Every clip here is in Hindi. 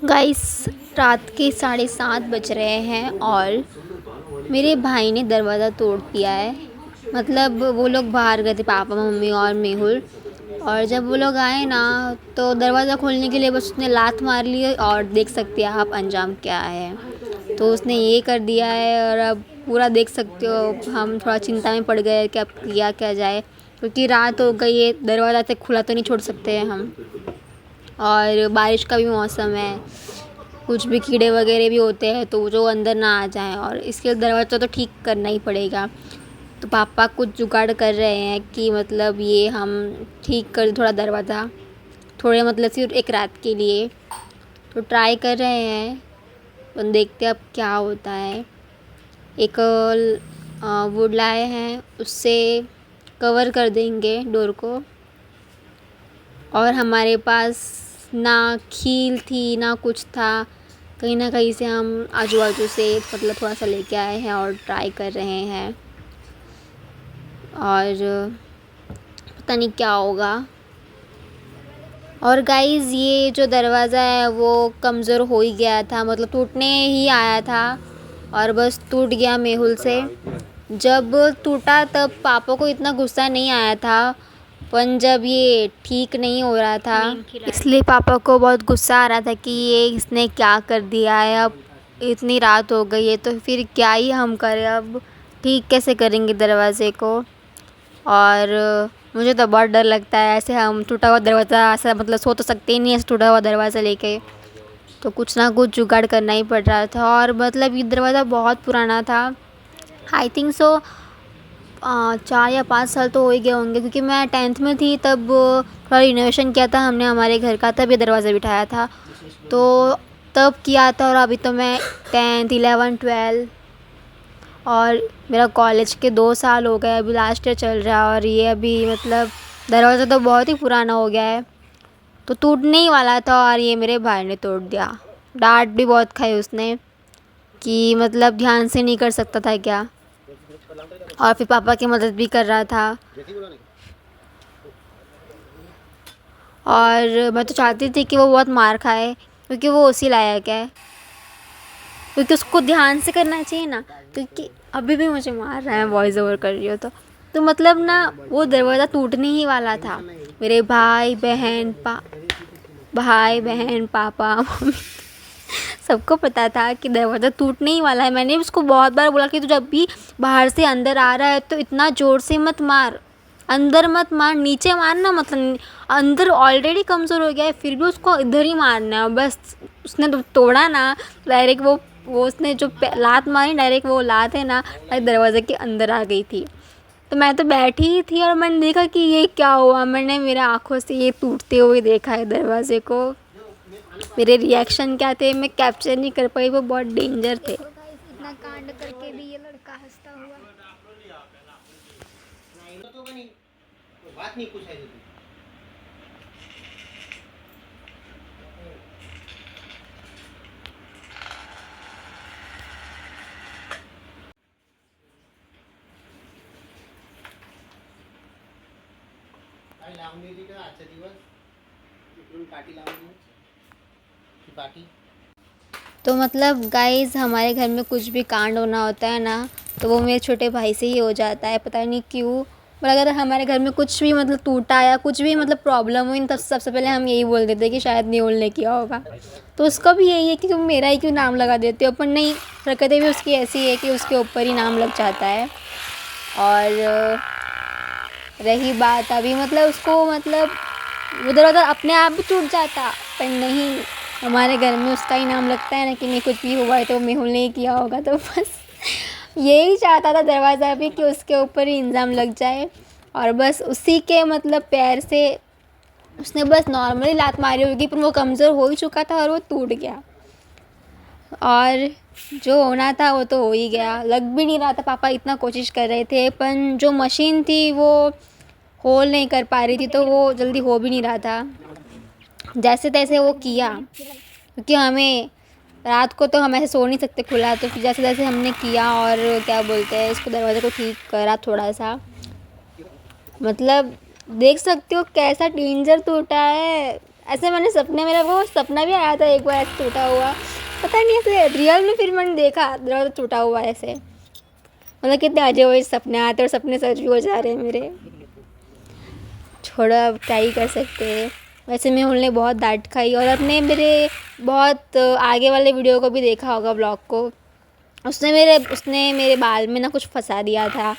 गाइस, रात के 7:30 बज रहे हैं और मेरे भाई ने दरवाज़ा तोड़ दिया है। मतलब वो लोग बाहर गए थे, पापा मम्मी और मेहुल। और जब वो लोग आए ना, तो दरवाज़ा खोलने के लिए बस उसने लात मार ली और देख सकते हैं आप अंजाम क्या है। तो उसने ये कर दिया है और अब पूरा देख सकते हो, हम थोड़ा चिंता में पड़ गए कि अब किया क्या जाए, क्योंकि रात हो गई है, दरवाज़ा तक खुला तो नहीं छोड़ सकते हैं हम। और बारिश का भी मौसम है, कुछ भी कीड़े वगैरह भी होते हैं तो जो अंदर ना आ जाएं, और इसके दरवाज़ा तो ठीक करना ही पड़ेगा। तो पापा कुछ जुगाड़ कर रहे हैं कि मतलब ये हम ठीक कर थोड़ा दरवाज़ा, थोड़े मतलब सिर्फ एक रात के लिए तो ट्राई कर रहे हैं। तो देखते हैं अब क्या होता है। एक वुड लाए हैं, उससे कवर कर देंगे डोर को। और हमारे पास ना कील थी ना कुछ था, कहीं ना कहीं से हम आजू बाजू से मतलब थोड़ा सा लेके आए हैं और ट्राई कर रहे हैं। और पता नहीं क्या होगा। और गाइज़, ये जो दरवाज़ा है वो कमज़ोर हो ही गया था, मतलब टूटने ही आया था और बस टूट गया मेहुल से। जब टूटा तब पापा को इतना गुस्सा नहीं आया था, पर जब ये ठीक नहीं हो रहा था इसलिए पापा को बहुत गुस्सा आ रहा था कि ये इसने क्या कर दिया है। अब इतनी रात हो गई है तो फिर क्या ही हम करें, अब ठीक कैसे करेंगे दरवाज़े को। और मुझे तो बहुत डर लगता है, ऐसे हम टूटा हुआ दरवाज़ा, ऐसा मतलब सो तो सकते ही नहीं ऐसे टूटा हुआ दरवाज़ा लेके। तो कुछ ना कुछ जुगाड़ करना ही पड़ रहा था। और मतलब ये दरवाज़ा बहुत पुराना था, आई थिंक सो 4 या 5 साल तो हो ही गए होंगे, क्योंकि मैं 10th में थी तब थोड़ा रिनोवेशन किया था हमने हमारे घर का, तब ये दरवाज़ा बिठाया था। तो तब किया था और अभी तो मैं 10th 11 12 और मेरा कॉलेज के 2 साल हो गए, अभी लास्ट ईयर चल रहा है। और ये अभी मतलब दरवाज़ा तो बहुत ही पुराना हो गया है, तो टूटने ही वाला था और ये मेरे भाई ने तोड़ दिया। डांट भी बहुत खाई उसने कि मतलब ध्यान से नहीं कर सकता था क्या। और फिर पापा की मदद भी कर रहा था। और मैं तो चाहती थी कि वो बहुत मार खाए, क्योंकि वो उसी लायक है, क्योंकि उसको ध्यान से करना चाहिए ना। क्योंकि अभी भी मुझे मार रहा है, वॉइस ओवर कर रही हो तो मतलब ना वो दरवाज़ा टूटने ही वाला था। मेरे भाई बहन पापा मम्मी सबको पता था कि दरवाज़ा टूटने ही वाला है। मैंने उसको बहुत बार बोला कि तू जब भी बाहर से अंदर आ रहा है तो इतना ज़ोर से मत मार, अंदर मत मार, नीचे मारना, मतलब अंदर ऑलरेडी कमज़ोर हो गया है फिर भी उसको इधर ही मारना है बस। उसने तो तोड़ा ना, डायरेक्ट वो उसने जो लात मारी, डायरेक्ट वो लात है ना डायरेक्ट दरवाज़े के अंदर आ गई थी। तो मैं तो बैठी ही थी और मैंने देखा कि ये क्या हुआ, मैंने मेरे आँखों से ये टूटते हुए देखा है दरवाज़े को। मेरे रिएक्शन क्या थे मैं कैप्चर नहीं कर पाई, वो बहुत डेंजर थे। इतना कांड करके भी ये लड़का हंसता हुआ। बात नहीं पूछा है लावून दिली का आजचा दिवस इकडून काठी लावून दिली बाकी। तो मतलब गाइस, हमारे घर में कुछ भी कांड होना होता है ना तो वो मेरे छोटे भाई से ही हो जाता है, पता नहीं क्यों। पर अगर हमारे घर में कुछ भी मतलब टूटा या कुछ भी मतलब प्रॉब्लम हुई तब सबसे पहले हम यही बोल देते हैं कि शायद नेहुल ने किया होगा। तो उसका भी यही है कि तुम मेरा ही क्यों नाम लगा देते हो, पर नहीं, हरकतें भी उसकी ऐसी है कि उसके ऊपर ही नाम लग जाता है। और रही बात अभी मतलब उसको मतलब वो दरवाज़ा अपने आप भी टूट जाता, पर नहीं, हमारे घर में उसका ही नाम लगता है ना कि नहीं कुछ भी हुआ है तो मेहुल ने ही किया होगा। तो बस यही चाहता था दरवाज़ा भी कि उसके ऊपर ही इल्ज़ाम लग जाए, और बस उसी के मतलब पैर से उसने बस नॉर्मली लात मारी होगी, पर वो कमज़ोर हो ही चुका था और वो टूट गया। और जो होना था वो तो हो ही गया, लग भी नहीं रहा था, पापा इतना कोशिश कर रहे थे पर जो मशीन थी वो होल नहीं कर पा रही थी, तो वो जल्दी हो भी नहीं रहा था। जैसे तैसे वो किया, क्योंकि हमें रात को तो हम ऐसे सो नहीं सकते खुला, तो फिर जैसे जैसे हमने किया और क्या बोलते हैं इसको, दरवाज़े को ठीक करा थोड़ा सा। मतलब देख सकते हो कैसा डेंजर टूटा है, ऐसे मैंने सपने, मेरा वो सपना भी आया था एक बार ऐसे टूटा हुआ, पता नहीं ऐसे रियल में फिर मैंने देखा दरवाज़ा टूटा हुआ ऐसे, मतलब कितने अजब अजब सपने आते और सपने सच भी हो जा रहे हैं मेरे। छोड़ो, अब क्या ही कर सकते हैं। वैसे मेहुल ने बहुत डांट खाई और अपने मेरे बहुत आगे वाले वीडियो को भी देखा होगा, ब्लॉग को। उसने मेरे बाल में ना कुछ फंसा दिया था,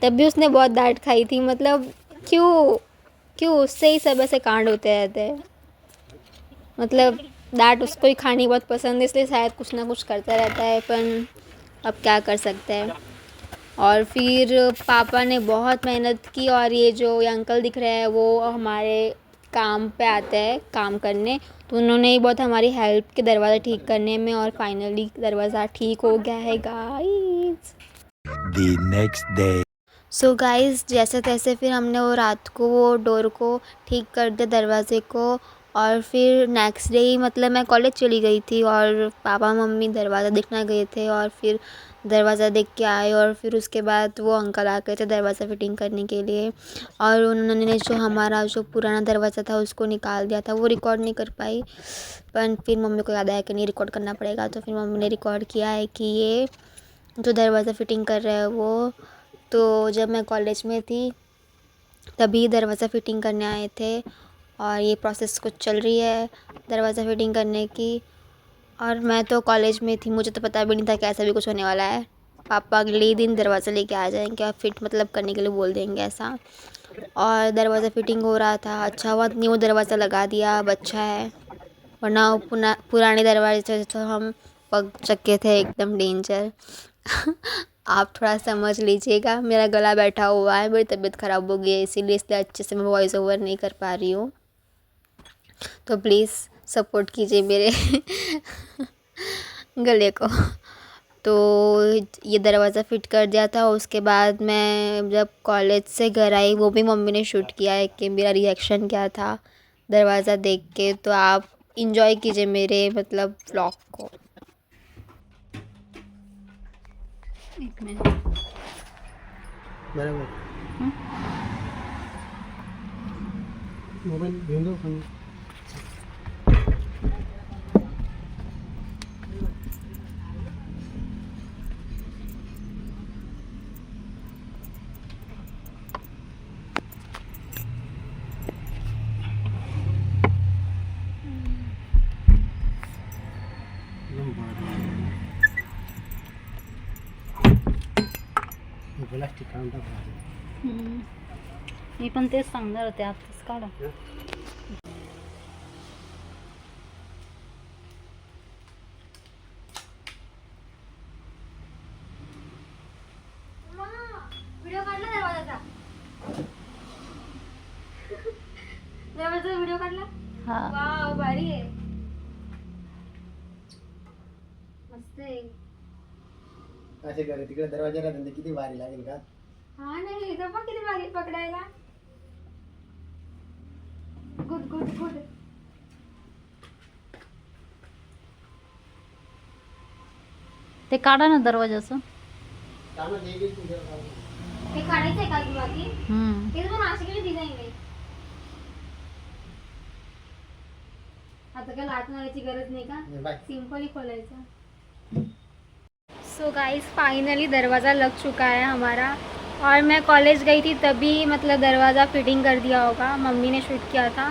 तब भी उसने बहुत डांट खाई थी। मतलब क्यों क्यों उससे ही सब ऐसे कांड होते रहते हैं। मतलब डांट उसको ही खानी बहुत पसंद है, इसलिए शायद कुछ ना कुछ करता रहता है, पर अब क्या कर सकते हैं। और फिर पापा ने बहुत मेहनत की और ये जो ये अंकल दिख रहे हैं वो हमारे काम पे आते हैं काम करने, तो उन्होंने ही बहुत हमारी हेल्प की दरवाज़ा ठीक करने में, और फाइनली दरवाज़ा ठीक हो गया है guys. The next day. So guys, जैसे तैसे फिर हमने वो रात को वो डोर को ठीक कर दिया, दरवाज़े को। और फिर नेक्स्ट डे ही मतलब मैं कॉलेज चली गई थी और पापा मम्मी दरवाज़ा देखने गए थे, और फिर दरवाज़ा देख के आए। और फिर उसके बाद वो अंकल आ गए थे दरवाज़ा फिटिंग करने के लिए, और उन्होंने जो हमारा जो पुराना दरवाज़ा था उसको निकाल दिया था। वो रिकॉर्ड नहीं कर पाई, पर फिर मम्मी को याद आया कि नहीं, रिकॉर्ड करना पड़ेगा, तो फिर मम्मी ने रिकॉर्ड किया है कि ये जो दरवाज़ा फिटिंग कर रहे हैं वो, तो जब मैं कॉलेज में थी तभी दरवाज़ा फिटिंग करने आए थे, और ये प्रोसेस कुछ चल रही है दरवाज़ा फिटिंग करने की। और मैं तो कॉलेज में थी, मुझे तो पता भी नहीं था कि ऐसा भी कुछ होने वाला है। पापा अगले ही दिन दरवाज़ा लेके आ जाएंगे और फिट मतलब करने के लिए बोल देंगे ऐसा। और दरवाज़ा फिटिंग हो रहा था, अच्छा हुआ न्यू दरवाज़ा लगा दिया, अब अच्छा है, वरना पुराने दरवाजे से तो हम पग चक्के थे एकदम डेंजर। आप थोड़ा समझ लीजिएगा, मेरा गला बैठा हुआ है, मेरी तबीयत ख़राब हो गई है, इसीलिए अच्छे से मैं वॉइस ओवर नहीं कर पा रही हूँ, तो प्लीज़ सपोर्ट कीजिए मेरे गले को। तो ये दरवाज़ा फिट कर दिया था। उसके बाद मैं जब कॉलेज से घर आई, वो भी मम्मी ने शूट किया है कि मेरा रिएक्शन क्या था दरवाज़ा देख के, तो आप इंजॉय कीजिए मेरे मतलब व्लॉग को। एक मिनट। बराबर मोबाइल घेऊन जाऊ का? प्लास्टिक काढून टाकू. मी पण तेच सांगणार होते, आताच काढा. व्हिडिओ काढला दरवाजाचा? दरवाजाचा व्हिडिओ काढला? हा. वाव, भारी आहे, मस्त आहे. असे करे तिकडे दरवाजा राहते किती भारी लागेल का? हा नाही, इथं पण किती भारी पकडायला. Good good good. ते काढा ना दरवाजाचं. कामं जे काही तुझ्या हे काढायचं आहे का अजून बाकी? हम्म. हे पण अशी डिझाईन आहे. आता काय लाट मारायची गरज नाही का, बाय. सिंपली खोलायचं. सो गाइस, फाइनली दरवाज़ा लग चुका है हमारा, और मैं कॉलेज गई थी तभी मतलब दरवाज़ा फिटिंग कर दिया होगा, मम्मी ने शूट किया था।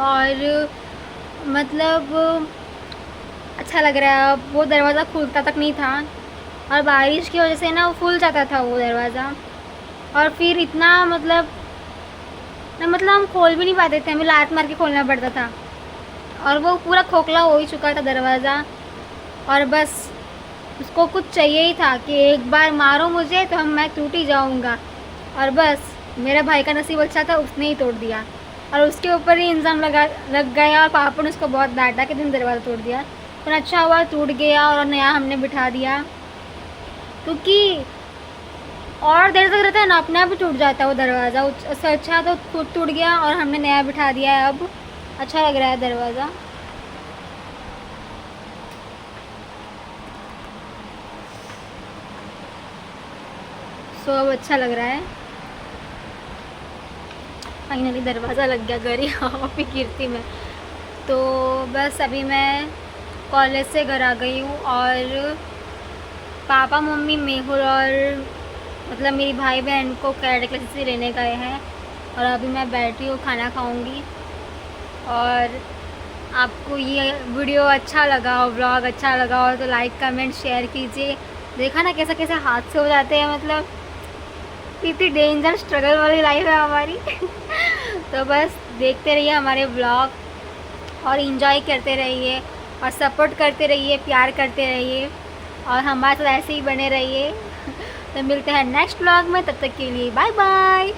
और मतलब अच्छा लग रहा है। वो दरवाज़ा खुलता तक नहीं था, और बारिश की वजह से ना वो फूल जाता था वो दरवाज़ा, और फिर इतना मतलब हम खोल भी नहीं पाते थे, हमें लात मार के खोलना पड़ता था, और वो पूरा खोखला हो ही चुका था दरवाज़ा। और बस उसको कुछ चाहिए ही था कि एक बार मारो मुझे तो मैं टूट ही जाऊँगा, और बस मेरा भाई का नसीब अच्छा था, उसने ही तोड़ दिया, और उसके ऊपर ही इल्ज़ाम लग गया, और पापा ने उसको बहुत डांटा कि तुम दरवाज़ा तोड़ दिया। पर अच्छा हुआ टूट गया, और नया हमने बिठा दिया, क्योंकि और देर तक रहता है ना अपने आप ही टूट जाता है वो दरवाज़ा। उससे अच्छा तो खुद टूट गया और हमने नया बिठा दिया है, अब अच्छा लग रहा है दरवाज़ा। सो अब अच्छा लग रहा है। फाइनली दरवाज़ा लग गया, घर ही हवा पे गिरती मैं। तो बस अभी मैं कॉलेज से घर आ गई हूँ और पापा मम्मी मेहुल और मतलब मेरी भाई बहन को कराटे क्लासेस से लेने गए हैं और अभी मैं बैठी हूँ, खाना खाऊंगी। और आपको ये वीडियो अच्छा लगा हो, व्लॉग अच्छा लगा हो तो लाइक कमेंट शेयर कीजिए। देखा ना कैसा कैसे हादसे हो जाते हैं, मतलब इतनी डेंजर स्ट्रगल वाली लाइफ है हमारी। तो बस देखते रहिए हमारे व्लॉग और इन्जॉय करते रहिए और सपोर्ट करते रहिए, प्यार करते रहिए और हमारे साथ ऐसे ही बने रहिए। तो मिलते हैं नेक्स्ट व्लॉग में, तब तक के लिए बाय बाय।